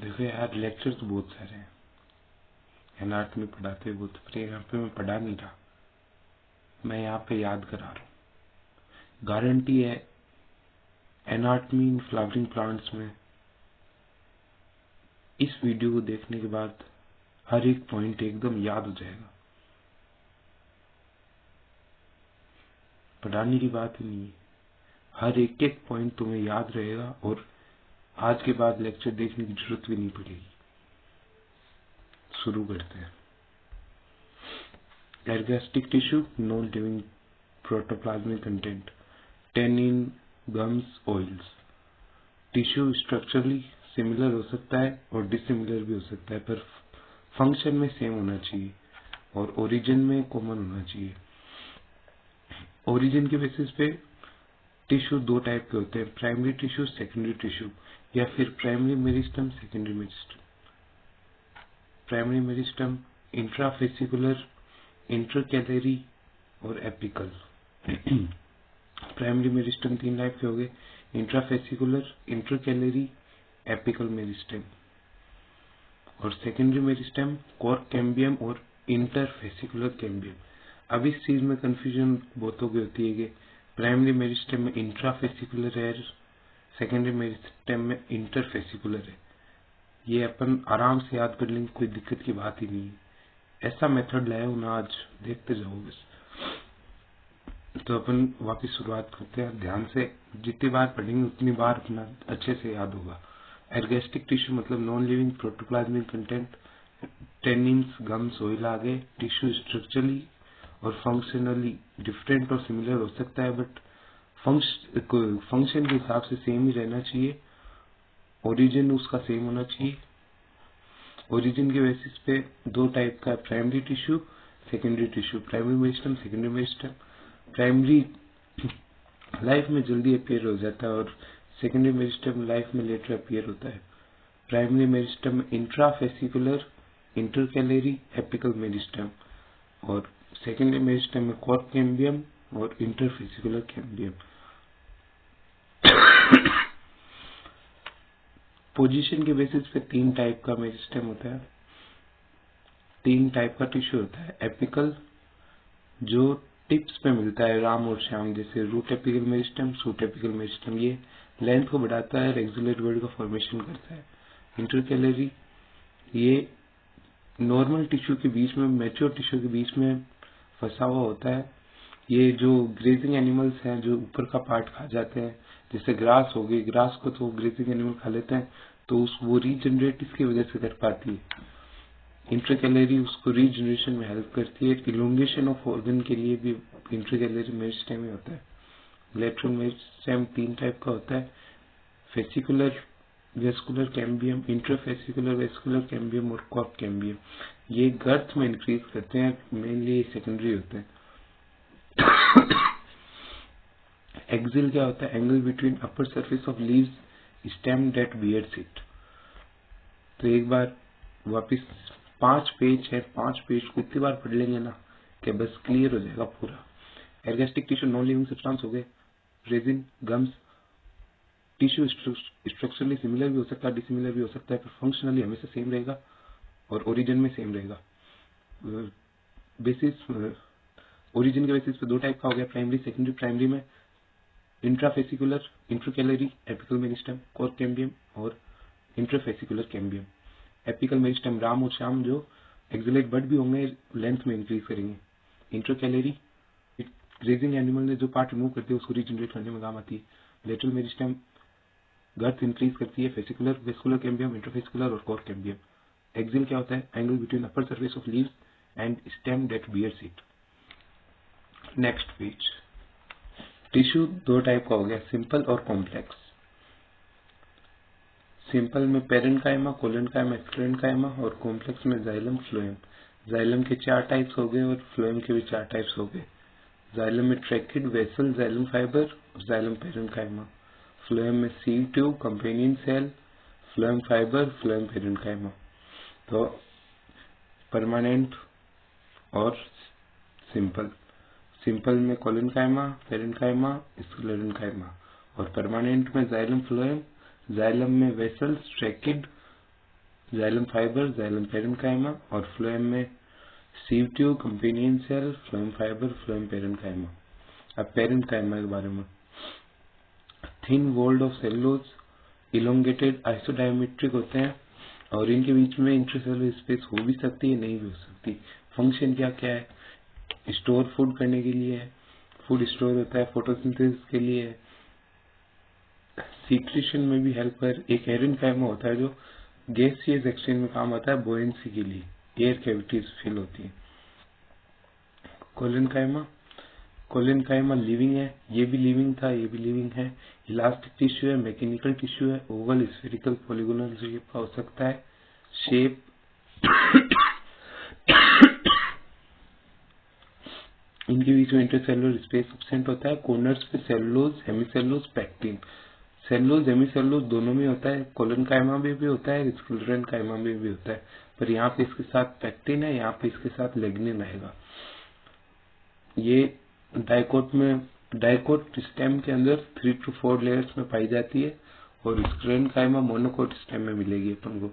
देखो यार, लेक्चर तो बहुत सारे हैं, एनाटॉमी पढ़ाते हैं बहुत, पर यहाँ पे मैं पढ़ा नहीं रहा, मैं यहाँ पे याद करा रहा हूँ। गारंटी है एनाटॉमी इन फ्लावरिंग प्लांट्स में इस वीडियो को देखने के बाद हर एक पॉइंट एकदम याद हो जाएगा। पढ़ाने की बात ही नहीं है, हर एक एक पॉइंट तुम्हें याद रहेगा और आज के बाद लेक्चर देखने की जरूरत भी नहीं पड़ेगी। शुरू करते हैं। Ergastic tissue, non living protoplasmic content, tannin, gums, oils. Tissue structurally similar हो सकता है और डिसिमिलर भी हो सकता है, पर फंक्शन में सेम होना चाहिए और ओरिजिन में कॉमन होना चाहिए। ओरिजिन के बेसिस पे टिश्यू दो टाइप के होते हैं, प्राइमरी टिश्यू, सेकेंडरी टिश्यू, या फिर primary meristem, secondary meristem. Primary meristem intrafascicular, intercalary और एपिकल। प्राइमरी मेरिस्टम तीन टाइप के हो गए, इंट्राफेसिकुलर, इंटरकैलरी, एपिकल मेरिस्टम। और सेकेंडरी मेरिस्टम कॉर्क कैम्बियम और इंटरफेसिकुलर कैम्बियम। अब इस चीज में कंफ्यूजन बहुतों की होती है कि प्राइमरी मेरिस्टम में इंट्राफेसिकुलर है, सेकेंडरी मेरिस्टम में इंटरफेसिकुलर है। ये अपन आराम से याद कर लेंगे, कोई दिक्कत की बात ही नहीं है। ऐसा मेथड लाया हूं ना, आज देखते जाओ बस। तो अपन वापस शुरुआत करते हैं ध्यान से, जितनी बार पढ़ेंगे उतनी बार अपना अच्छे से याद होगा। एर्गेस्टिक टिश्यू मतलब non living protoplasmic content, tannins, gums, oil आ गए। टिश्यू स्ट्रक्चरली और फंक्शनली डिफरेंट और सिमिलर हो सकता है, बट फंक्शन के हिसाब से सेम ही रहना चाहिए। ओरिजिन उसका सेम होना चाहिए। ओरिजिन के बेसिस पे दो टाइप का, primary tissue, secondary tissue. Primary meristem, secondary meristem. Primary life में जल्दी अपीयर हो जाता है और सेकेंडरी मेरिस्टम लाइफ में लेटर अपीयर होता है। Primary meristem intrafascicular, intercalary, apical meristem. और सेकेंडरी मेरिस्टम में कॉर्क कैम्बियम और इंटरफेसिकुलर कैम्बियम। पोजीशन के बेसिस पे तीन टाइप का मेरिस्टम होता है, तीन टाइप का टिश्यू होता है। एपिकल जो टिप्स पे मिलता है राम और श्याम, जैसे root apical meristem, shoot apical meristem, ये लेंथ को बढ़ाता है, रेक्सुलेट वर्ड का फॉर्मेशन करता है। इंटरकैलरी ये नॉर्मल टिश्यू के बीच में, मैच्योर टिश्यू के बीच में फंसा हुआ होता है। ये जो ग्रेजिंग एनिमल्स हैं जो ऊपर का पार्ट खा जाते हैं, जैसे ग्रास हो गई, ग्रास को तो ग्रेजिंग एनिमल खा लेते हैं, तो वो रीजनरेट इसकी वजह से कर पाती है। इंटरकैलरी उसको रीजनरेशन में हेल्प करती है। इलोंगेशन ऑफ ऑर्गन के लिए भी इंटरकैलरी मेरिस्टेम ही होता है। लेटरल मेरिस्टेम तीन टाइप का होता है, fascicular vascular cambium, interfascicular vascular cambium और कॉर्क कैम्बियम। ये गर्थ में इंक्रीज करते हैं, मेनली सेकेंडरी होते हैं। एक्सिल क्या होता है? Angle between upper surface of leaves, stem that bears it. तो एक बार वापिस 5 पेज है, 5 पेज को इतनी बार पढ़ लेंगे ना कि बस क्लियर हो जाएगा पूरा। एर्गेस्टिक टिश्यू नॉन लिविंग सब्सटेंस हो गए, resin, gums. Tissue structurally similar भी हो सकता है, डिसिमिलर भी हो सकता है, पर फंक्शनली हमेशा सेम रहेगा और ओरिजिन में सेम रहेगा। बेसिस ओरिजिन के बेसिस पे दो टाइप का हो गया, प्राइमरी, सेकेंडरी। प्राइमरी में intrafascicular, intercalary, apical meristem, cork cambium और interfascicular cambium. Apical meristem Ram और श्याम जो एक्सिलेट बर्ड भी होंगे, लेंथ में इंक्रीज करेंगे। इंटरकैलरी ग्रेजिंग एनिमल ने जो पार्ट रिमूव करते हैं उसको रीजनरेट करने में काम आती है। लेटरल मेरिस्टम गर्थ इंक्रीज करती है। फेसिकुलर वेस्कुलर कैम्बियम, इंटरफेसिकुलर और कॉर्क कैम्बियम। एक्सिल क्या होता है? Angle between upper surface of leaves and stem that bears it. Next page. Tissue दो टाइप का हो गया, सिंपल और कॉम्प्लेक्स। सिंपल में पेरेन्काइमा, कोलेनकाइमा, स्क्लेरेन्काइमा और कॉम्प्लेक्स में जाइलम, फ्लोएम। जाइलम के 4 टाइप्स हो गए और फ्लोएम के भी 4 टाइप्स हो गए। जाइलम में ट्रैकिड, वेसल, जाइलम फाइबर और जाइलम पेरेन्काइमा। फ्लोएम में sieve tube, companion cell, phloem fibre, phloem parenchyma. तो परमानेंट और सिंपल। सिंपल में कोलेनकाइमा, पेरेन्काइमा, स्क्लेरेन्काइमा और परमानेंट में जाइलम, फ्लोएम। जाइलम में vessels, tracheid, xylem fibre, xylem parenchyma, और phloem में sieve tube, companion cell, phloem fibre, phloem parenchyma. अब parenchyma के बारे में, thin walled of cellulose, elongated isodiametric होते हैं और इनके बीच में इंट्रासेलुलर स्पेस हो भी सकती है, नहीं भी हो सकती। फंक्शन क्या क्या है? स्टोर फूड करने के लिए है, फूड स्टोर होता है, फोटोसिंथेसिस के लिए है, सीक्रेशन में भी हेल्प कर। एक पेरेन्काइमा होता है जो गैसियस एक्सचेंज में काम आता है, बोयेंसी के लिए, एयर कैविटीज फिल होती है। कोलेनकाइमा, कोलेनकाइमा लिविंग है, ये भी लिविंग था, ये भी लिविंग है। इलास्टिक टिश्यू है, मैकेनिकल टिश्यू है, ओवल, स्फेरिकल, पॉलीगोनल शेप का हो सकता है। शेप इनके बीच में इंटरसेलुलर स्पेस एब्सेंट होता है। कॉर्नर्स पे cellulose, hemicellulose, pectin. Cellulose hemicellulose दोनों में होता है, कोलेनकाइमा में भी होता है, स्क्लेरेनकाइमा में भी होता है, पर यहाँ पे इसके साथ पेक्टिन है, यहाँ पे इसके साथ लिग्निन आएगा। ये डाइकोट स्टेम के अंदर 3 to 4 लेयर्स में पाई जाती है और स्क्लेरेनकाइमा मोनोकोट स्टेम में मिलेगी अपन को।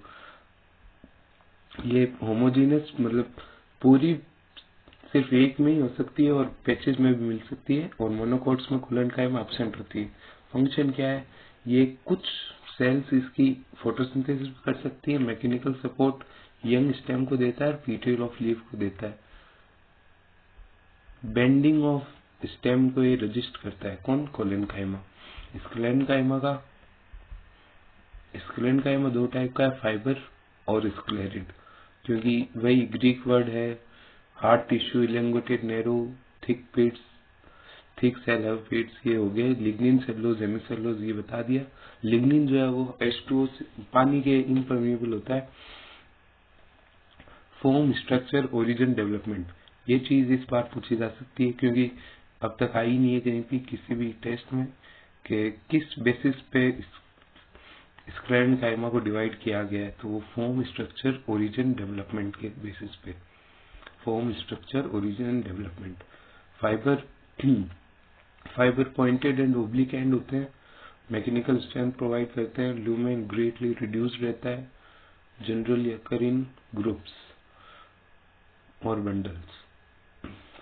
ये होमोजीनस मतलब पूरी सिर्फ एक में ही हो सकती है और पैचेज में भी मिल सकती है, और मोनोकोट्स में कोलेनकाइमा एब्सेंट होती है। फंक्शन क्या है? ये कुछ सेल्स इसकी फोटोसिंथेसिस कर सकती है, मैकेनिकल सपोर्ट यंग स्टेम को देता है, पीटियल ऑफ लीफ को देता है। बेंडिंग ऑफ स्टेम को ये रजिस्ट करता है, कौन? कोलेनकाइमा। स्क्लेरेनकाइमा 2 टाइप का है, फाइबर और स्क्लेरिड, क्योंकि वही ग्रीक वर्ड है। Hard tissue, elongated, narrow, thick pits, thick cell have pits, ये हो गए। लिग्निन, सेलुलोज, हेमिसेलुलोज, ये बता दिया। लिग्निन जो है वो H2O पानी के इम्परमिएबल होता है। फॉर्म, स्ट्रक्चर, ओरिजिन, डेवलपमेंट, ये चीज इस बार पूछी जा सकती है क्योंकि अब तक आई नहीं है कहीं भी किसी भी टेस्ट में कि किस बेसिस पे स्क्लेरेनकाइमा को डिवाइड किया गया है। तो वो फॉर्म, स्ट्रक्चर, ओरिजिन, डेवलपमेंट के बेसिस पे। Form, structure, origin and development. Fibre fibre pointed and oblique and होते हैं, मैकेनिकल स्ट्रेंथ प्रोवाइड करते हैं, लुमेन ग्रेटली रिड्यूस्ड रहता है, जनरली अकर इन ग्रुप्स और बंडल्स।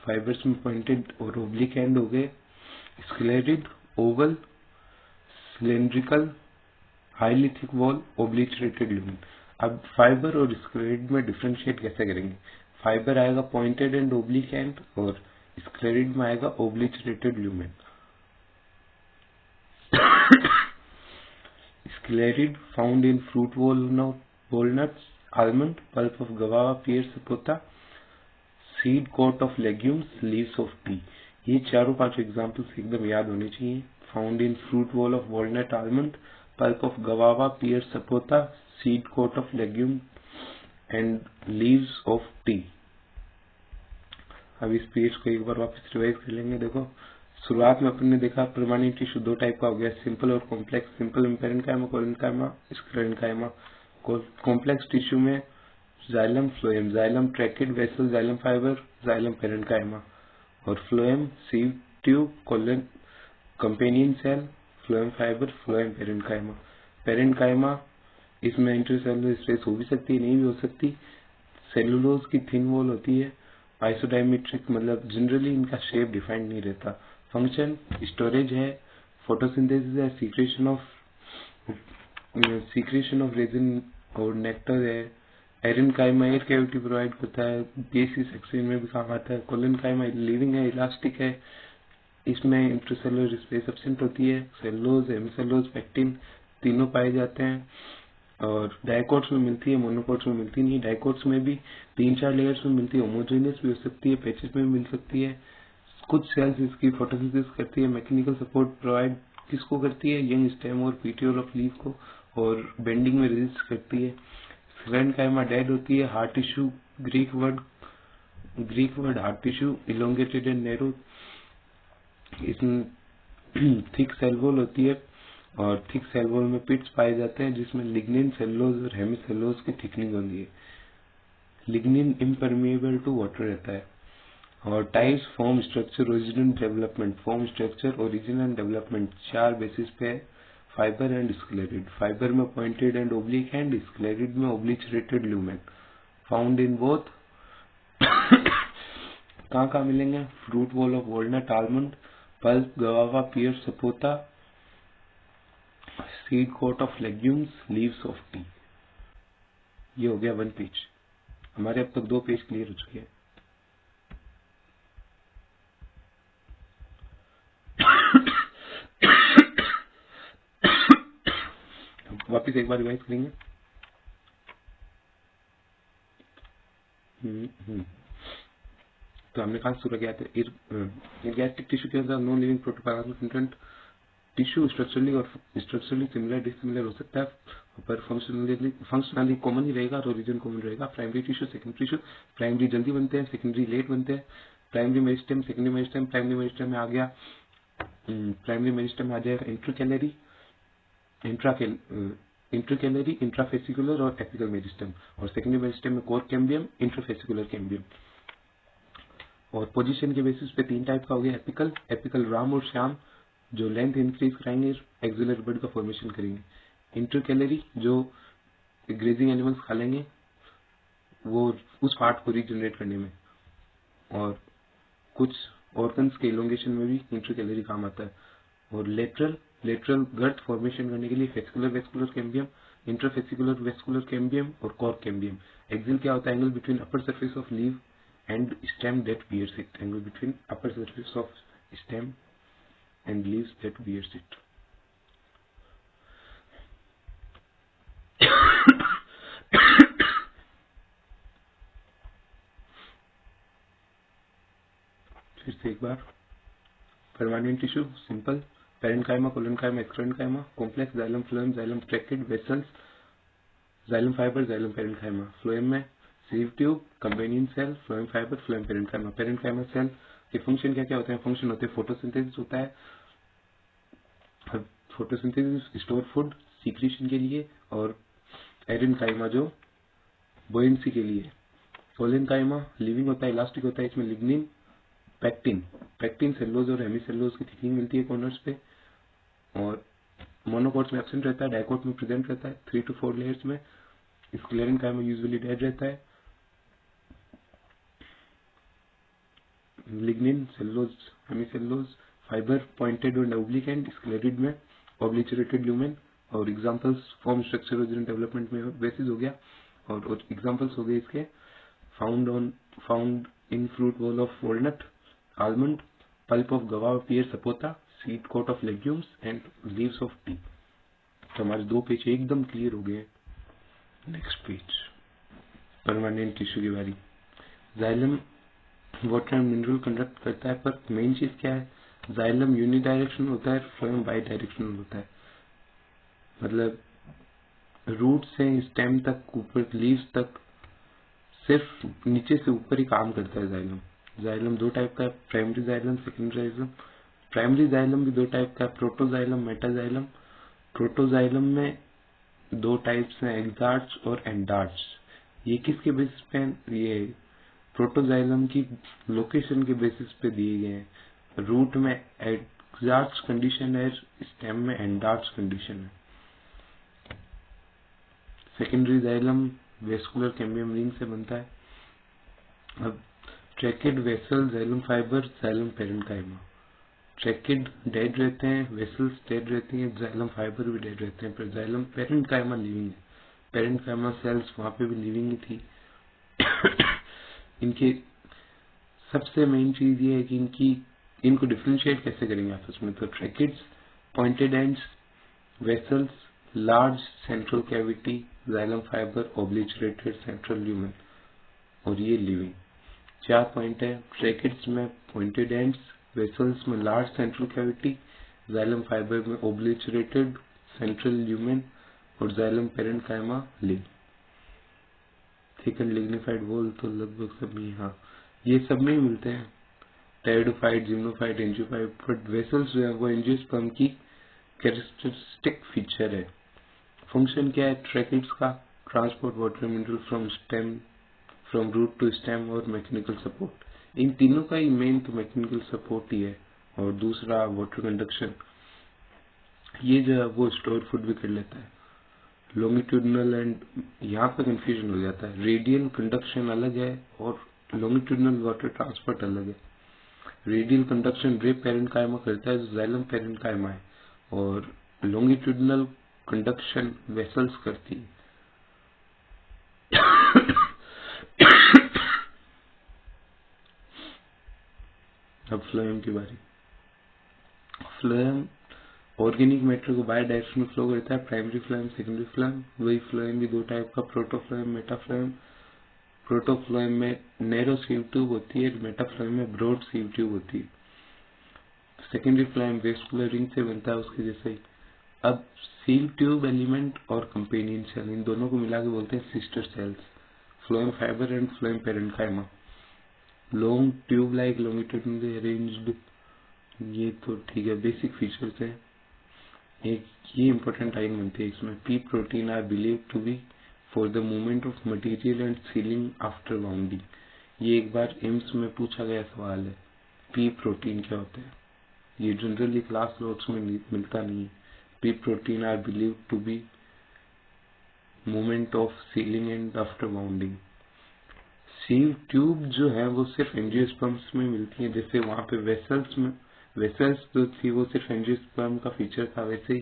फाइबर्स में पॉइंटेड और ओब्लिक एंड हो गए। Sclereid, oval, cylindrical, highly thick wall, obliterated lumen. अब फाइबर और स्क्लेरिड में डिफरेंशिएट कैसे करेंगे? फाइबर आएगा पॉइंटेड एंड ओब्लिक एंड और स्क्लेरिड में आएगा ओब्लिटरेटेड lumen. Sclerid found in fruit walnuts, almond, pulp of guava, pear, sapota, seed coat of legumes, leaves of tea। ये चारों 5 एग्जाम्पल्स एकदम याद होने चाहिए। Found in fruit wall of walnut, almond, pulp of guava, pear, sapota, seed coat of legume and leaves of tea. अब इस page को एक बार वापस रिवाइज कर लेंगे। देखो, शुरुआत में अपन ने देखा परमानेंट टिश्यू 2 टाइप का हो गया, सिंपल और कॉम्प्लेक्स। सिंपल में parenchyma, collenchyma, sclerenchyma. Complex tissue में xylem, phloem, xylem tracheid vessel, xylem fibre, xylem parenchyma, और phloem sieve tube, colon companion cell, phloem fibre, phloem parenchyma. Parenchyma इसमें intercellular space हो भी सकती है, नहीं भी हो सकती। सेलुलोज की थिन वॉल होती है, आइसोडायमेट्रिक, मतलब जनरली इनका शेप डिफाइंड नहीं रहता। फंक्शन स्टोरेज है, फोटोसिंथेसिस है, सीक्रेशन ऑफ रेजिन और नेक्टर है। पेरेन्काइमा एयर कैविटी प्रोवाइड करता है, गैसियस एक्सचेंज में भी काम आता है। कोलेनकाइमा लिविंग है, इलास्टिक है, इसमें इंटरसेलुलर स्पेस एब्सेंट होती है। सेलुलोज, हेमिसेलुलोज, पेक्टिन तीनों पाए जाते हैं और डाइकोट्स में मिलती है, मोनोकोट्स में मिलती नहीं। डाइकोट्स में भी 3-4 लेयर्स में मिलती है, होमोजेनियस भी हो सकती है, पैचेस में भी मिल सकती है। कुछ सेल्स इसकी फोटोसिंथेसिस करती है, मैकेनिकल सपोर्ट प्रोवाइड किसको करती है? यंग स्टेम और पीटियोल ऑफ लीफ को, और बेंडिंग में रेजिस्ट करती है। स्क्लेरेनकाइमा डेड होती है, hard tissue, Greek word hard tissue, elongated and narrow. इसमें थिक सेल वॉल होती है और थिक सेल वॉल में पिट्स पाए जाते हैं जिसमें लिग्निन, सेलुलोज और हेमिसेलुलोज की थिकनिंग होती है। लिग्निन इम्परमिएबल टू वाटर रहता है। और types, form, structure, origin, development. Form, structure, origin and development 4 basis पे है। फाइबर एंड स्क्लेरिड, फाइबर में pointed and oblique end, sclereid में obliterated lumen, found in both कहाँ कहाँ मिलेंगे? Fruit wall of walnut, almond, pulp, guava, pear, sapota, seed coat of legumes, leaves of tea. ये हो गया 1 पेज। हमारे अब तक 2 पेज क्लियर हो चुके हैं। वापिस एक बार रिवाइज करेंगे। तो हमने कहा शुरू किया था इर्गैस्टिक टिश्यू के अंदर non living protoplasmic content tissue structurally और स्ट्रक्चरली सिमिलर डिसिमिलर हो सकता है, पर फंक्शनली कॉमन ही रहेगा और ओरिजिन कॉमन रहेगा। Primary tissue, secondary tissue, primary जल्दी बनते हैं, सेकेंडरी लेट बनते हैं। Primary meristem, secondary meristem, primary meristem में आ गया, प्राइमरी मेरिस्टेम में आ जाएगा इंट्राकैलरी, इंट्राकैलरी, इंट्राफेसिकुलर और एपिकल मेरिस्टेम, और सेकेंडरी मेरिस्टेम में कोर कैम्बियम, इंट्राफेसिकुलर कैम्बियम। और पोजीशन के बेसिस पे 3 टाइप का हो गया एपिकल, एपिकल राम और श्याम जो लेंथ इंक्रीज कराएंगे, एक्सिलरी बर्ड का फॉर्मेशन करेंगे। इंटरकैलरी जो ग्रेजिंग एनिमल्स खा लेंगे वो उस पार्ट को रीजनरेट करने में, और कुछ ऑर्गन्स के इलोंगेशन में भी इंटरकैलरी काम आता है। और लेटरल गट फॉर्मेशन करने के लिए fascicular vascular cambium, interfascicular vascular cambium और कोर कैम्बियम। एक्सिल क्या होता है? Angle between upper surface of leave and stem that bears it, angle between upper surface of stem and leaves that bears it. फिर से एक बार, permanent tissue simple, parenchyma, collenchyma, sclerenchyma, complex, xylem, phloem, xylem tracheid, vessels, xylem fibre, xylem parenchyma. Phloem में sieve tube, companion cell, phloem fibre, phloem parenchyma. Parenchyma cell के function क्या क्या होते हैं? फंक्शन होते हैं फोटोसिंथेसिस होता है, फोटोसिंथेसिस, स्टोर फूड, सीक्रेशन के लिए, और एरेनकाइमा जो बोयेंसी के लिए। कोलेनकाइमा लिविंग होता है, इलास्टिक होता है, इसमें लिग्निन, पैक्टिन सेल्यूलोज और हेमीसेल्यूलोज की थिकनिंग मिलती है कॉर्नर्स पे, और मोनोकोट्स में एब्सेंट रहता है, डाइकोट में प्रेजेंट रहता है 3 to 4 लेयर्स में। स्क्लेरेनकाइमा यूजुअली डेड रहता है। Lignin, cellulose, hemicellulose, fibre pointed and oblique end, sclereid में ओब्लिचरेटेड ल्यूमेन। और examples form, structure, origin, development में बेसिस हो गया, और एग्जांपल्स हो गए इसके found in fruit wall of walnut, almond, pulp of guava, pear, sapota, seed coat of legumes and leaves of tea. तो हमारे 2 पेज एकदम क्लियर हो गए। नेक्स्ट पेज, परमानेंट टिश्यू की बारी। Xylem water and mineral conduct करता है, पर मेन चीज क्या है? जाइलम यूनिडायरेक्शनल होता है, फ्लोएम बाई डायरेक्शनल होता है। मतलब रूट से स्टेम तक, ऊपर लीव्स तक सिर्फ नीचे से ऊपर ही काम करता है जाइलम। जाइलम 2 टाइप का है, primary xylem, secondary xylem. Primary xylem भी 2 टाइप का है, प्रोटोजाइलम, मेटाजाइलम। प्रोटोजाइलम में 2 टाइप्स हैं, एक्सार्च और एंडार्च। ये किसके बेसिस पे? ये प्रोटोजाइलम की लोकेशन के बेसिस पे दिए गए हैं। रूट में एक्सार्च कंडीशन है, स्टेम में एंडार्च कंडीशन है। Secondary xylem vascular cambium ring से बनता है। अब tracheid, vessel, xylem fibre, xylem parenchyma. Tracheid dead रहते हैं, वेसल्स डेड रहती हैं, जाइलम फाइबर भी डेड रहते हैं, पर जाइलम पेरेन्काइमा लिविंग है। पेरेन्काइमा सेल्स वहां पे भी लिविंग ही थी। इनके सबसे मेन चीज ये है कि इनको डिफ्रेंशिएट कैसे करेंगे आपस में? तो tracheids, pointed ends, vessels, large central cavity, xylem fibre, obliterated central lumen, और ये लिविंग। 4 पॉइंट है। ट्रैकेड्स में पॉइंटेड एंड्स, वेसल्स में large central cavity, xylem fibre में ओब्लिचरेटेड सेंट्रल ल्यूमेन, और xylem parenchyma live. Thicken lignified wall तो लगभग सब में, हाँ ये सब में ही मिलते हैं, टेरिडोफाइट, जिम्नोफाइट, एंजियोफाइट। बट वेसल्स जो है वो एंजियोस्पर्म की कैरेक्टरिस्टिक फीचर है। फंक्शन क्या है ट्रैकेड्स का? Transport water mineral from root to stem और मैकेनिकल सपोर्ट। इन तीनों का ही मेन तो मैकेनिकल सपोर्ट ही है, और दूसरा वाटर कंडक्शन। ये जो है वो स्टोर फूड भी कर लेता है। लॉन्गिट्यूडनल एंड यहाँ पे कंफ्यूजन हो जाता है, रेडियल कंडक्शन अलग है और लॉन्गिट्यूडनल वाटर ट्रांसपोर्ट अलग है। रेडियल कंडक्शन रेप पेरेन्काइमा करता है जो जाइलम पेरेन्काइमा है, और लॉन्गिट्यूडनल कंडक्शन वेसल्स करती है। अब फ्लोएम की बारी। फ्लोएम ऑर्गेनिक मैटर को बाय डायरेक्शनल फ्लो करता है, प्राइमरी फ्लोएम, सेकेंडरी फ्लोएम। वही फ्लोएम भी दो टाइप का, प्रोटोफ्लोएम, मेटाफ्लोएम। प्रोटोफ्लोएम में नैरो सीव ट्यूब होती है, मेटाफ्लोएम में ब्रॉड सीव ट्यूब होती है। सेकेंडरी फ्लोएम वेस्कुलर रिंग से बनता है उसके जैसे ही। अब सीव ट्यूब एलिमेंट और कंपेनियन सेल, इन दोनों को मिला के बोलते हैं sister cells. Phloem fibre and phloem parenchyma. Long tube like longitudinally arranged, ये तो ठीक है, बेसिक फीचर्स है। एक ये इंपॉर्टेंट लाइन बनती है इसमें, P protein are believe to be for the movement of material and sealing after bounding. ये एक बार एम्स में पूछा गया सवाल है, पी प्रोटीन क्या होता है। ये जनरली क्लास नोट्स में मिलता नहीं है। P protein are believe to be movement of sealing and after bounding. Sieve tube जो है वो सिर्फ एंजियोस्पर्म्स में मिलती है, जैसे वहां पे वेसल्स जो थी वो सिर्फ एंजियोस्पर्म का फीचर था, वैसे ही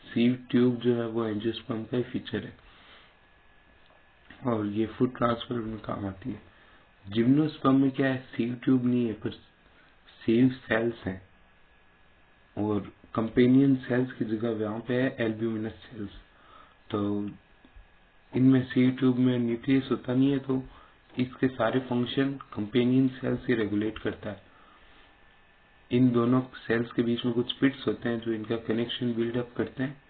सीव ट्यूब जो है वो एंजियोस्पर्म का ही फीचर है, और ये फूड ट्रांसफर में काम आती है। जिम्नोस्पर्म में क्या है, सीव ट्यूब नहीं है पर सीव सेल्स हैं, और कंपेनियन सेल्स की जगह वहां पे है एल्ब्यूमिनस सेल्स। तो इनमें सीव ट्यूब में न्यूक्लियस होता नहीं है, तो इसके सारे फंक्शन कंपेनियन सेल्स ही रेगुलेट करता है। इन दोनों सेल्स के बीच में कुछ पिट्स होते हैं जो इनका कनेक्शन बिल्डअप करते हैं।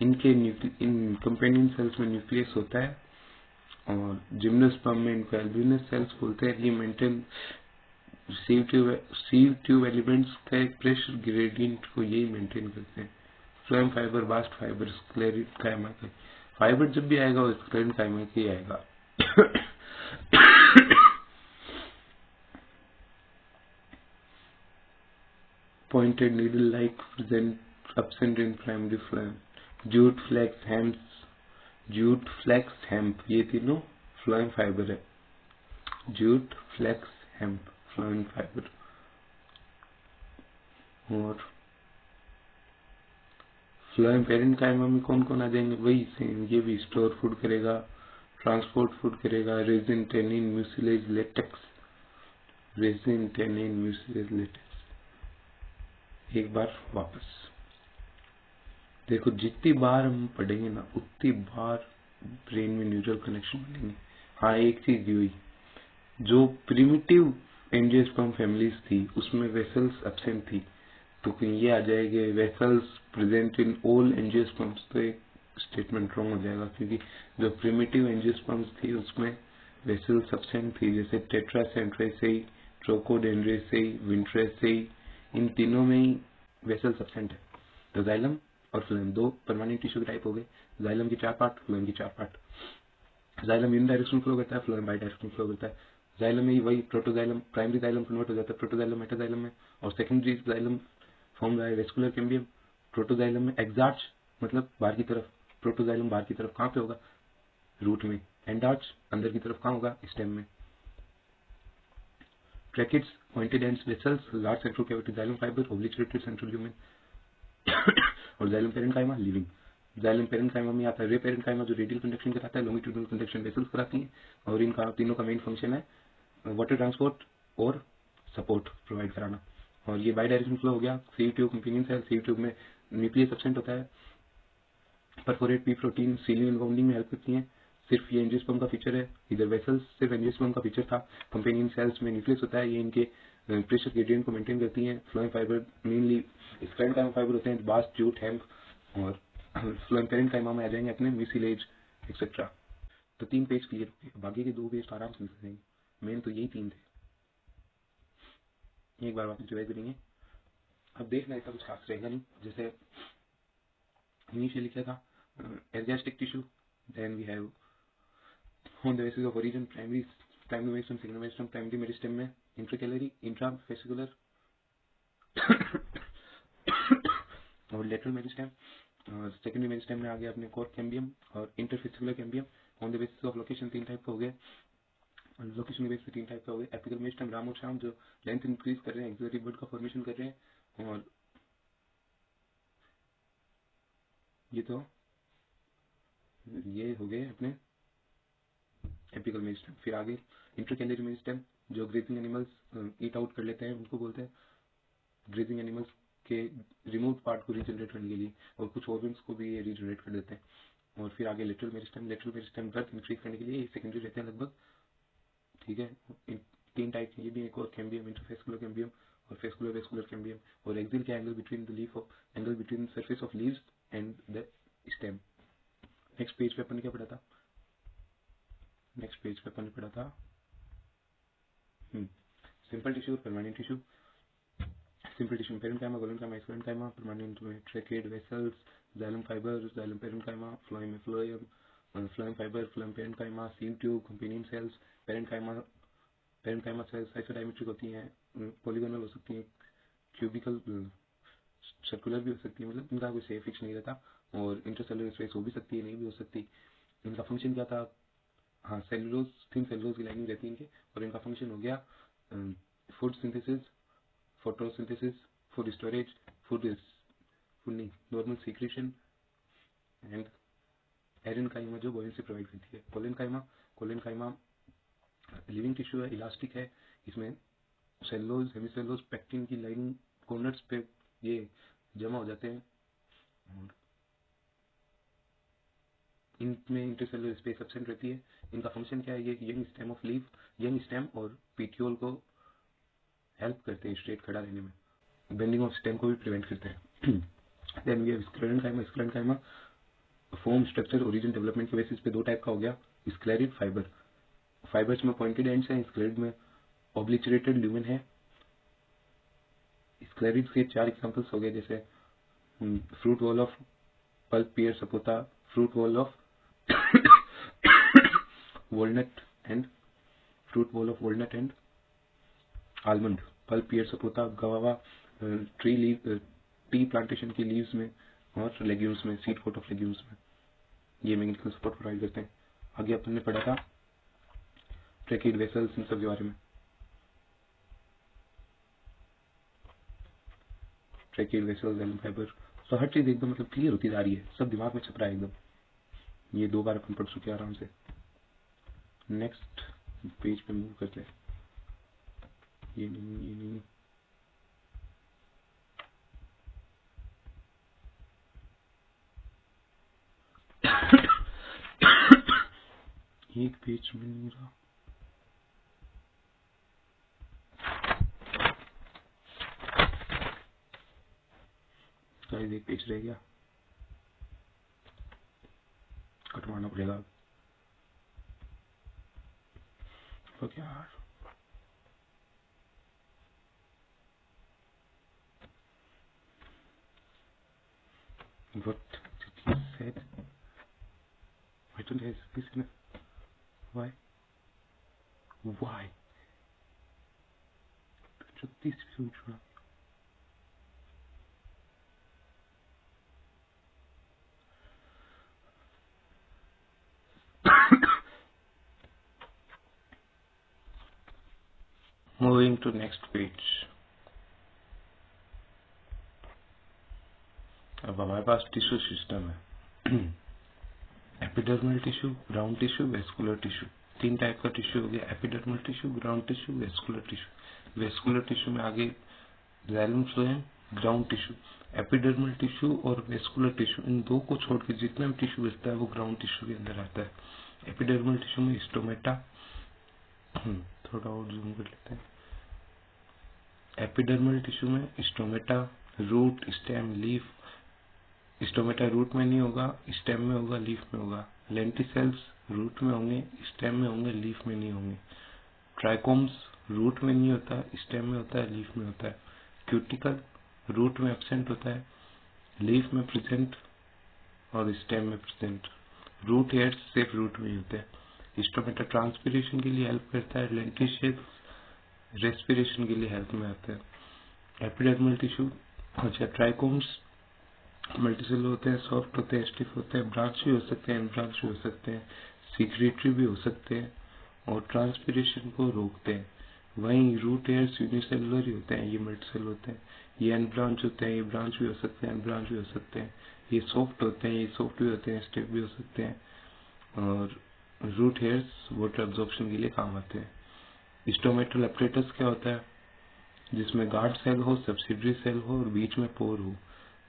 इन कंपेनियन सेल्स में न्यूक्लियस होता है, और जिम्नोस्पर्म में इनको एल्ब्यूमिनस सेल्स बोलते हैं। ये मेंटेन सीव ट्यूब एलिमेंट्स का एक प्रेशर ग्रेडियंट को यही मेंटेन करते हैं। Phloem fibre, bast fibre, sclerenchyma का फाइबर जब भी आएगा वो स्क्लेरेंकाइमा का ही आएगा। Pointed needle-like present absent in primary phloem. Jute, flax, hemp, ये तीनों फ्लोएम फाइबर है। Jute, flax, hemp phloem fibre. और फ्लोएम पेरेन्काइमा में कौन कौन आ जाएंगे, वही सेम, ये भी स्टोर फूड करेगा, ट्रांसपोर्ट फूड करेगा, resin, tannin, mucilage, latex. Resin, tannin, mucilage, latex. एक बार वापस देखो, जितनी बार हम पढ़ेंगे ना उतनी बार ब्रेन में न्यूरल कनेक्शन बनेंगे। हाँ, एक चीज दी हुई, जो प्रिमिटिव एंजियोस्पर्म फैमिलीज थी उसमें वेसल्स एब्सेंट थी, तो कहीं ये आ जाएगा vessels present in all angiosperms, तो एक स्टेटमेंट रॉन्ग हो जाएगा, क्योंकि जो प्रिमिटिव एंजियोस्पर्म्स थी उसमें वेसल्स एब्सेंट थी, जैसे टेट्रासेंट्रेसेई, ट्रोकोडेंड्रेसेई, विंट्रेसेई, इन तीनों में ही वेसल्स एब्सेंट है। तो जाइलम और फ्लोएम दो परमानेंट टिश्यू के टाइप हो गए। जाइलम की 4 पार्ट, फ्लोएम की 4 part. Xylem unidirectional flow करता है, फ्लोएम बाई डायरेक्शनल फ्लो करता है। जाइलम में ही वही प्रोटोजाइलम, प्राइमरी जाइलम कन्वर्ट हो जाता है प्रोटोजाइलम मेटाजाइलम में, और सेकेंडरी जाइलम फॉर्म रहा है वेस्कुलर कैम्बियम। प्रोटोजाइलम में एग्जार्च मतलब बाहर की तरफ, प्रोटोजाइलम बाहर की तरफ कहाँ पे होगा, रूट में। एंडार्च अंदर की तरफ कहाँ होगा, स्टेम में। Tracheids, pointed ends vessels, large central cavity xylem fibre, obliterated central lumen. और xylem parenchyma living. Xylem parenchyma में आता है रे पेरेन्काइमा जो रेडियल कंडक्शन कराता है, लॉन्गिट्यूडनल कंडक्शन वेसल्स कराती है, और इनका तीनों का मेन फंक्शन है वाटर ट्रांसपोर्ट और सपोर्ट प्रोवाइड कराना। और ये बाई डायरेक्शनल फ्लो हो गया। Sieve tube companion cell, sieve tube में न्यूक्लियस एब्सेंट होता है। Perforate P protein sealing and bounding में हेल्प करती है। सिर्फ ये एंजियोस्पर्म का फीचर है, इधर वेसल्स सिर्फ एंजियोस्पर्म का फीचर था। कंपेनियन सेल्स में न्यूक्लियस होता है, ये इनके प्रेशर ग्रेडियंट को मेंटेन करती है। Phloem fibre mainly sclerenchyma fibre होते हैं, बास्ट, जूट, हेम्प, और फ्लोएम पेरेन्काइमा में आ जाएंगे अपने म्यूसिलेज एक्सेट्रा। तो 3 पेज क्लियर हो गए, बाकी के 2 पेज तो आराम से मिल जाएंगे, मेन तो यही 3 थे। एक बार वापस रिवाइज करेंगे। अब देखना इसका कुछ खास रहेगा नहीं, जैसे इनिशियली क्या था, ergastic tissue, then we have on the basis of origin primary meristem, secondary meristem, primary meristem में इंट्राकैलरी, इंट्राफेसिकुलर और लेटरल मेरिस्टेम और सेकेंडरी मेरिस्टेम में आ गया अपने कोर कैम्बियम और interfascicular cambium. On the basis of location 3 type का हो गया, लोकेशन के बेस पे 3 टाइप का हो गया। एपिकल मेरिस्टेम राम और श्याम जो लेंथ इंक्रीज कर रहे हैं, एक्सिलरी बड का फॉर्मेशन कर रहे हैं। और ये हो गए अपने एपिकल मेरिस्टेम। फिर आगे इंटरकैलरी मेरिस्टेम जो ग्रेजिंग एनिमल्स ईट आउट कर लेते हैं, उनको बोलते हैं ग्रेजिंग एनिमल्स के रिमूव पार्ट को रीजनरेट करने के लिए, और कुछ ऑर्गन्स को भी ये रीजनरेट कर देते हैं। और फिर आगे लेटरल मेरिस्टेम बर्थ इंक्रीज करने के लिए सेकेंडरी रहते हैं लगभग, ठीक है। 3 टाइप के, ये भी एक और कैम्बियम, इंटरफेस्कुलर कैम्बियम और फेस्कुलर वेस्कुलर कैम्बियम। और एक्सिल के angle between the leaf of angle between surface of leaves and the stem. Next page पे अपन ने क्या पढ़ा था? नेक्स्ट पेज पे अपन ने पढ़ा था सिंपल टिश्यू और permanent tissue. Simple tissue parenchyma, collenchyma, sclerenchyma. Permanent में tracheid, vessels, xylem fibre, xylem parenchyma, phloem fibre, phloem parenchyma, sieve tube, companion cells. Parenchyma cells isodiametric होती हैं, पॉलीगोनल हो सकती हैं, क्यूबिकल सर्कुलर भी हो सकती है, मतलब इनका कोई सेफ फिक्स नहीं रहता। और इंटरसेलुलर स्पेस हो भी सकती है, नहीं भी हो सकती। इनका फंक्शन क्या था? हाँ, सेलुलोज, थिन सेलुलोज की लाइनिंग रहती है इनके, और इनका फंक्शन हो गया food synthesis, photosynthesis, food storage, food नहीं, नॉर्मल सीक्रेशन एंड एरेनकाइमा जो बॉयन से प्रोवाइड करती है। कोलेनकाइमा लिविंग टिश्यू है, इलास्टिक है, इसमें सेलुलोज, हेमिसेलुलोज, पेक्टिन की लाइनिंग कॉर्नर्स पे ये जमा हो जाते हैं, और इनमें इंटरसेलुलर स्पेस एब्सेंट रहती है। इनका फंक्शन क्या है? ये young stem of leaf, young stem और पीटियोल को हेल्प करते हैं स्ट्रेट खड़ा रहने में, बेंडिंग ऑफ स्टेम को भी प्रिवेंट करते हैं। Then we have sclerenchyma form, structure, origin, development के बेसिस पे 2 टाइप का हो गया। स्क्लेरिड फाइबर्स में पॉइंटेड एंड्स हैं, स्क्लेरिड में ऑब्लिटरेटेड ल्यूमेन है। स्क्लेरिड के 4 एग्जांपल्स हो गए, जैसे fruit wall of pulp pear sapota, fruit wall of walnut and fruit bowl of walnut and almond, pulp pear sapota, guava, tea plantation की लीव्स में और लेग्यूम्स में, सीड कोट ऑफ लेग्यूम्स में ये मैग्नेटिकल सपोर्ट प्रोवाइड करते हैं। आगे अपन ने पढ़ा था ट्रैकेड, वेसल्स, इन सब के बारे में। ट्रैकेड, वेसल्स, जाइलम फाइबर, तो हर चीज एकदम मतलब क्लियर होती जा रही है, सब दिमाग में छप रहा है एकदम। ये 2 बार अपन पढ़ चुके आराम से। नेक्स्ट पेज पे मूव करते हैं। ये नहीं एक पेज में नहीं रहा, शायद एक पेज रह गया, कटवाना पड़ेगा। तो क्या what did he said? I don't listen. Why? 36 भी Moving to next page. अब हमारे पास टिश्यू सिस्टम है। Epidermal tissue, ground tissue, vascular tissue. 3 type का टिश्यू हो गया, epidermal tissue, ground tissue, vascular tissue. Vascular tissue में आगे xylem phloem, ground tissue. Epidermal tissue और वेस्कुलर टिश्यू, इन 2 को छोड़ के जितना भी टिश्यू बचता है वो ग्राउंड टिश्यू के अंदर आता है। एपिडर्मल टिश्यू में स्टोमेटा, थोड़ा और जूम कर लेते हैं। एपिडर्मल टिश्यू में stomata, root, stem, leaf. Stomata root में नहीं होगा, स्टेम में होगा, लीफ में होगा। लेंटिसेल्स रूट में होंगे, स्टेम में होंगे, लीफ में नहीं होंगे। ट्राइकोम्स रूट में नहीं होता, स्टेम में होता है, लीफ में होता है। क्यूटिकल रूट में एब्सेंट होता है, लीफ में प्रेजेंट और स्टेम में प्रेजेंट। रूट हेयर्स सिर्फ रूट में ही होते हैं। स्टोमेटा ट्रांसपिरेशन के लिए हेल्प करता है, लेंटिसेल्स रेस्पिरेशन के लिए हेल्प में आता है। एपिडर्मल टिश्यू, अच्छा ट्राइकोम्स मल्टीसेलुलर होते हैं, सॉफ्ट होते हैं, स्टिफ होते हैं, ब्रांच भी हो सकते हैं, ब्रांच भी हो सकते हैं, सीक्रेटरी भी हो सकते हैं और ट्रांसपिरेशन को रोकते हैं। वहीं रूट हेयर्स यूनिसेलुलर ही होते हैं, ये मल्टीसेलुलर होते हैं। ये अनब्रांच होते हैं, ये ब्रांच भी हो सकते हैं, अनब्रांच भी हो सकते हैं। ये सॉफ्ट होते हैं, ये सॉफ्ट भी होते हैं, स्टिफ भी हो सकते हैं। और रूट हेयर्स वाटर एब्जॉर्प्शन के लिए काम आते हैं। स्टोमेटल अपरेटस क्या होता है? जिसमें गार्ड सेल हो, सब्सिडरी सेल हो और बीच में पोर हो।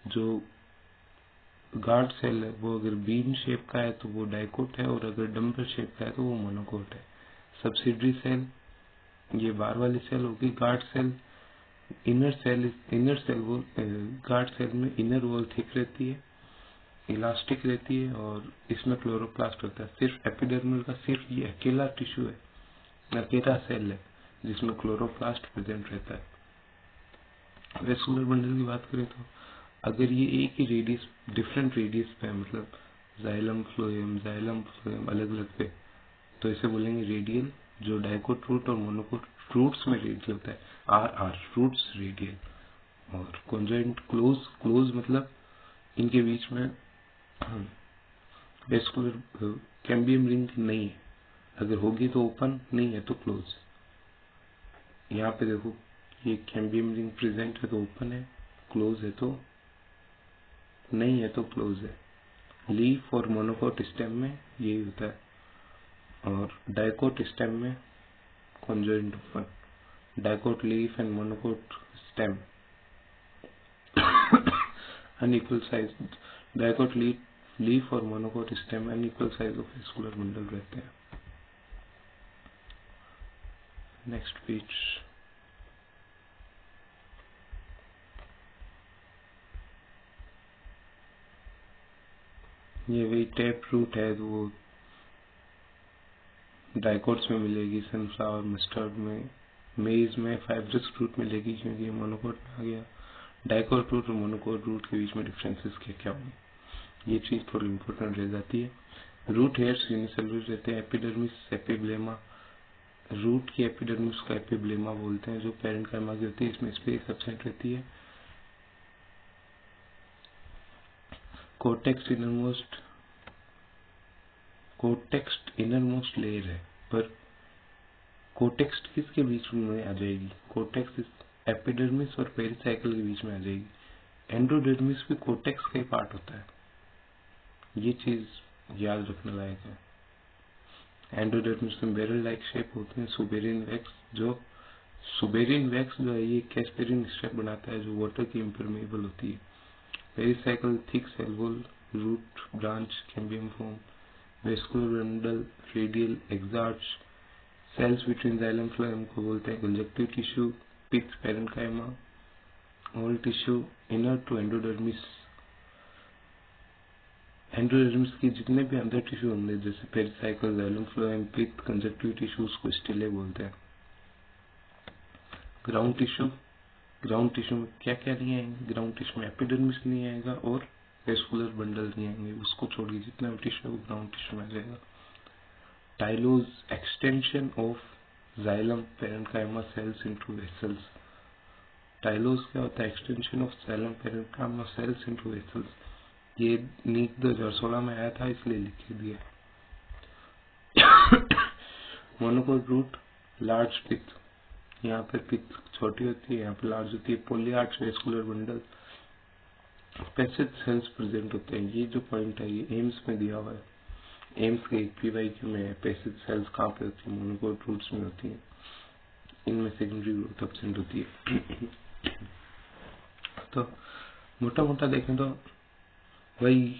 जो गार्ड सेल है वो अगर बीन शेप का है तो वो डाइकोट है, और अगर डम्बल शेप का है तो वो मोनोकोट है। सब्सिडरी सेल ये बाहर वाली सेल होगी। गार्ड सेल इनर सेल वो गार्ड सेल में इनर वॉल थिक रहती है, इलास्टिक रहती है और इसमें क्लोरोप्लास्ट होता है। सिर्फ एपिडर्मल का सिर्फ ये अकेला टिश्यू है, अकेला सेल है जिसमें क्लोरोप्लास्ट प्रेजेंट रहता है। वेस्कुलर बंडल की बात करें तो अगर ये एक ही रेडियस डिफरेंट रेडियस पे है, मतलब जाइलम फ्लोएम अलग अलग पे, तो इसे बोलेंगे रेडियल। जो डाइकोट रूट और मोनोकोट रूट्स में रेडियल होता है, आर रूट्स रेडियल। और कॉन्जॉइंट क्लोज मतलब इनके बीच में वेस्कुलर कैम्बियम रिंग नहीं है। अगर होगी तो ओपन, नहीं है तो क्लोज। यहाँ पे देखो ये कैम्बियम रिंग प्रेजेंट है तो ओपन है, क्लोज है तो नहीं है तो क्लोज है। लीफ और मोनोकोट स्टेम में यही होता है, और डाइकोट स्टेम में conjoint open. Dicot leaf and monocot stem unequal size. Dicot leaf और monocot stem unequal size of vascular bundle रहते हैं। Next page. ये वही टैप रूट है, तो वो डाइकोट्स में मिलेगी, सनफ्लावर, मस्टर्ड में, मेज में, फाइब्रस रूट मिलेगी क्योंकि ये मोनोकोट में आ गया। डाइकोट रूट और मोनोकोट रूट के बीच में डिफरेंसेस क्या क्या होंगे, ये चीज थोड़ी इंपॉर्टेंट रह जाती है। रूट हेयर्स यूनिसेलुलर रहते हैं। एपिडर्मिस एपिब्लेमा, रूट की एपिडर्मिस का एपिब्लेमा बोलते हैं, जो पेरेंकाइमा की होती है, इसमें स्पेस एब्सेंट रहती है। कोटेक्स्ट इनरमोस्ट लेयर है, पर कोटेक्स्ट किसके बीच में आ जाएगी? कोटेक्स्ट एपिडर्मिस और पेरिसाइकल के बीच में आ जाएगी। एंडोडर्मिस भी कोटेक्स का ही पार्ट होता है, ये चीज याद रखने लायक है। एंडोडर्मिस में बैरल लाइक शेप होते हैं। सुबेरिन वैक्स जो है ये कैस्पेरिन स्ट्रैप बनाता है, जो वाटर की इम्परमेबल होती है। Pericycle thick cell wall, root branch, cambium form, vascular bundle, radial, exarch, cells between xylem phloem को बोलते हैं conjunctive tissue, pith, parenchyma, all tissue inner to endodermis. Endodermis की जितने भी अंदर टिश्यू होंगे, जैसे pericycle, xylem phloem, pith, conjunctive tissues को स्टिले बोलते हैं। ग्राउंड टिश्यू में क्या क्या नहीं आएंगे? ग्राउंड टिश्यू में एपिडर्मिस नहीं आएगा और वेस्कुलर बंडल नहीं आएंगे, उसको छोड़िए जितना भी टिश्यू है वो ग्राउंड टिश्यू में आ जाएगा। Tyloses extension of xylem parenchyma cells into vessels. Tyloses क्या होता है? Extension of xylem parenchyma cells into vessels. ये नीट 2016 में आया था, इसलिए लिख दिया। मोनोकोट रूट, लार्ज पिथ, यहाँ पे पिथ छोटी होती है, यहाँ पे लार्ज होती है। Polyarch vascular bundle, passage cells present होते हैं। ये जो पॉइंट है ये एम्स में दिया हुआ है। एम्स के PYQ में पैसेज सेल्स कहाँ पे होती है? मोनोकोट रूट्स में होती है। इनमें सेकेंडरी ग्रोथ एब्सेंट होती है। तो मोटा मोटा देखें तो वही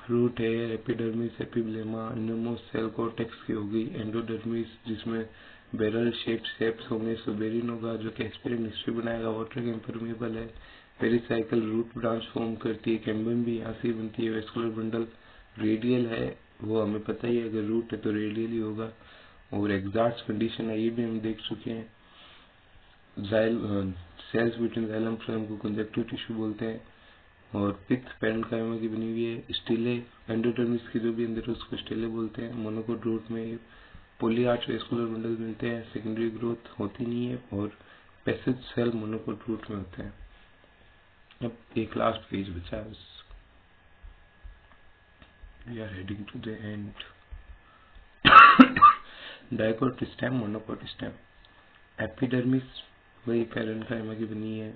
रूट है, epidermis, epiblema, innermost cell cortex की होगी। एंडोडर्मिस जिसमें बैरल शेप्स होंगे। सुबेरिन होगा जो कैस्पेरिन हिस्ट्री बनाएगा, वाटर के इम्परमेबल है। पेरिसाइकल रूट ब्रांच फॉर्म करती है। कैम्बियम भी यहाँ से बनती है। वेस्कुलर बंडल रेडियल है, वो हमें पता ही है, अगर रूट है तो रेडियल ही होगा। और एग्जार्च कंडीशन है, ये भी हम देख चुके हैं। सेल्स बिटवीन जाइलम फ्लोएम को कंजक्टिव टिश्यू बोलते हैं। और पिथ पेरेन्काइमा की बनी हुई है। स्टिले एंडोडर्मिस की जो भी अंदर है उसको स्टिले बोलते हैं। मोनोकोट रूट में पॉलीआर्च वेस्कुलर बंडल मिलते हैं, सेकेंडरी ग्रोथ होती नहीं है, और पैसेज सेल मोनोकोट रूट में होते हैं। अब एक लास्ट पेज बचा है बस। We are heading to the end. Dicot stem, monocot stem. Epidermis वही पैरेन्काइमा की बनी है।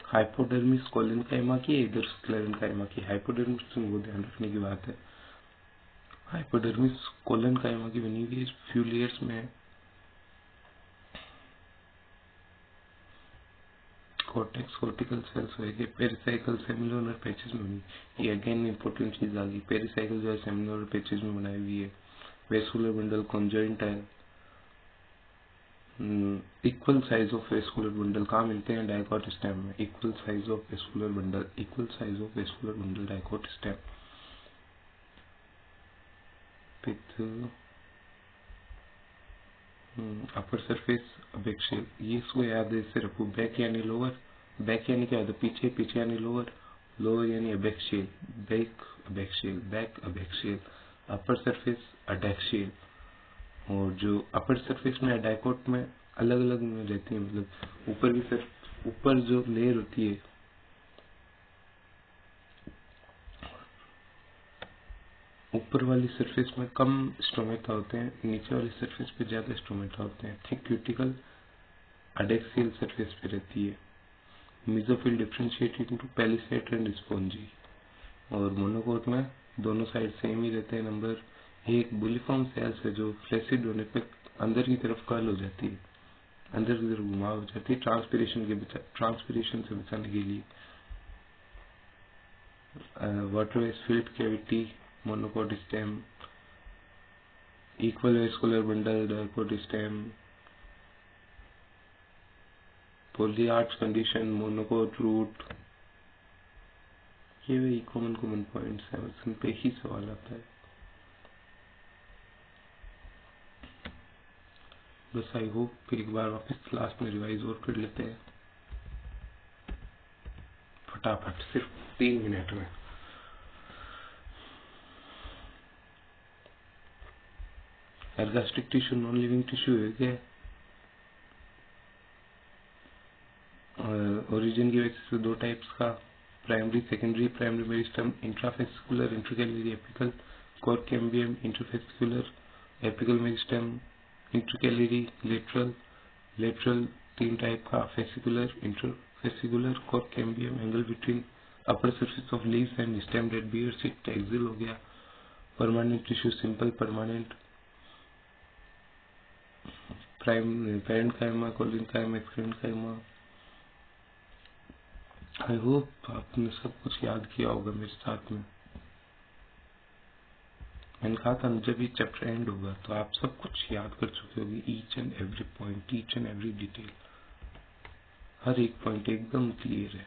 हाइपोडर्मिस कोलिनकाइमा की है, इधर स्क्लेरेन्काइमा की। हाइपोडर्मिस में वो ध्यान रखने की बात है, हाइपोडर्मिस कोलिनकाइमा की बनी हुई है, फ्यू लेयर्स में है। कॉर्टेक्स कॉर्टिकल सेल्स होगी, पेरिसाइकल सेमिलर पैचेस में बनी। ये अगेन इंपॉर्टेंट चीज आ गई, पेरिसाइकल जो है सेमिलर पैचेस में बनाई हुई है। Vascular bundle conjoint, equal size of vascular bundle कहाँ मिलते हैं? डाइकोट स्टेम में। Equal size of vascular bundle, equal size of vascular bundle dicot stem. Upper surface abaxial, ये इसको याद है, इससे रखो। बैक यानी लोअर, बैक यानी क्या होता है? पीछे, पीछे यानी लोअर, लोअर यानी abaxial, back abaxial, back abaxial. Upper surface adaxial. और जो अपर सरफेस में डाइकोट में अलग अलग में रहती है, मतलब ऊपर की तरफ, ऊपर जो लेयर होती है, ऊपर वाली सरफेस में कम स्टोमेटा होते हैं, नीचे वाली सरफेस पे ज्यादा स्टोमेटा होते हैं। थिक क्यूटिकल अडेक्सियल सरफेस पे रहती है। Mesophyll differentiated into palisade and spongy. और मोनोकोट में दोनों साइड सेम ही रहते हैं नंबर। एक बुलिफॉर्म सेल्स है जो फ्लैसिड होने पे अंदर की तरफ कर्ल हो जाती है, अंदर की तरफ घुमाव हो जाती है, ट्रांसपीरेशन से बचाने के लिए। Water filled cavity, monocot stem. Equal vascular bundle dicot stem. Polyarch condition, monocot root. ये वही कॉमन कॉमन पॉइंट्स हैं, बस इन पे ही सवाल आता है। बस आई होप एक बार वापस क्लास में रिवाइज और कर लेते हैं फटाफट, सिर्फ 3 मिनट में। Ergastic tissue non living tissue है क्या? ओरिजिन की वजह से दो टाइप्स का, primary secondary. Primary meristem intrafascicular intercalary apical, cork cambium interfascicular apical meristem intercalary lateral. Lateral 3 type का, fascicular, interfascicular, cork cambium angle between upper surface of leaves and stem that bears it axil हो गया। Permanent tissue simple permanent, parenchyma, collenchyma, sclerenchyma. I hope आपने सब कुछ याद किया होगा मेरे साथ में। मैंने कहा था जब ये चैप्टर एंड होगा तो आप सब कुछ याद कर चुके होंगे, each and every point, each and every detail, हर एक पॉइंट एकदम क्लियर है।